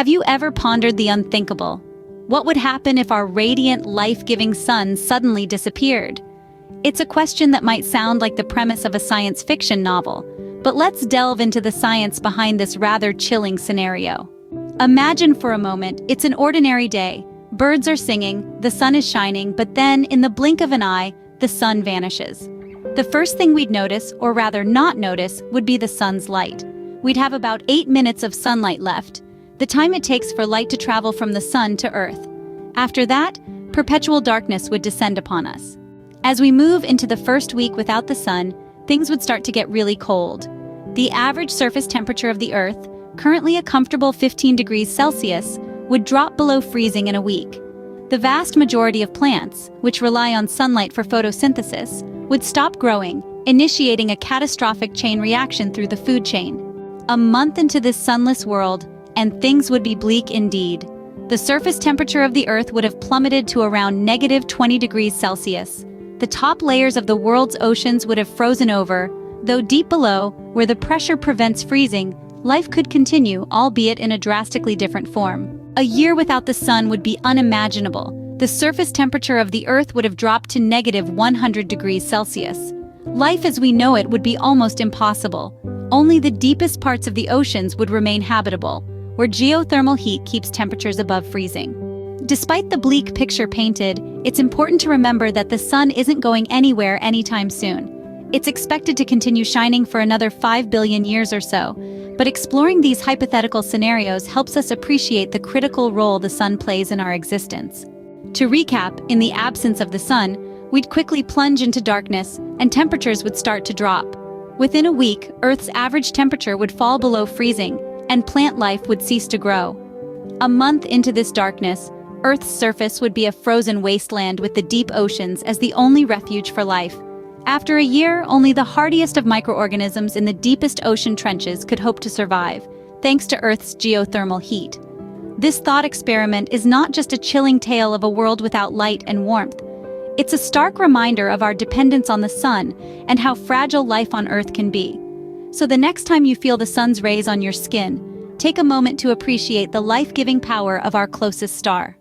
Have you ever pondered the unthinkable? What would happen if our radiant, life-giving sun suddenly disappeared? It's a question that might sound like the premise of a science fiction novel, but let's delve into the science behind this rather chilling scenario. Imagine for a moment, it's an ordinary day. Birds are singing, the sun is shining, but then, in the blink of an eye, the sun vanishes. The first thing we'd notice, or rather not notice, would be the sun's light. We'd have about 8 minutes of sunlight left, the time it takes for light to travel from the sun to Earth. After that, perpetual darkness would descend upon us. As we move into the first week without the sun, things would start to get really cold. The average surface temperature of the Earth, currently a comfortable 15 degrees Celsius, would drop below freezing in a week. The vast majority of plants, which rely on sunlight for photosynthesis, would stop growing, initiating a catastrophic chain reaction through the food chain. A month into this sunless world, and things would be bleak indeed. The surface temperature of the Earth would have plummeted to around -20 degrees Celsius. The top layers of the world's oceans would have frozen over, though deep below, where the pressure prevents freezing, life could continue, albeit in a drastically different form. A year without the sun would be unimaginable. The surface temperature of the Earth would have dropped to -100 degrees Celsius. Life as we know it would be almost impossible. Only the deepest parts of the oceans would remain habitable, where geothermal heat keeps temperatures above freezing. Despite the bleak picture painted, it's important to remember that the sun isn't going anywhere anytime soon. It's expected to continue shining for another 5 billion years or so, but exploring these hypothetical scenarios helps us appreciate the critical role the sun plays in our existence. To recap, in the absence of the sun, we'd quickly plunge into darkness, and temperatures would start to drop. Within a week, Earth's average temperature would fall below freezing, and plant life would cease to grow. A month into this darkness, Earth's surface would be a frozen wasteland with the deep oceans as the only refuge for life. After a year, only the hardiest of microorganisms in the deepest ocean trenches could hope to survive, thanks to Earth's geothermal heat. This thought experiment is not just a chilling tale of a world without light and warmth. It's a stark reminder of our dependence on the sun and how fragile life on Earth can be. So the next time you feel the sun's rays on your skin, take a moment to appreciate the life-giving power of our closest star.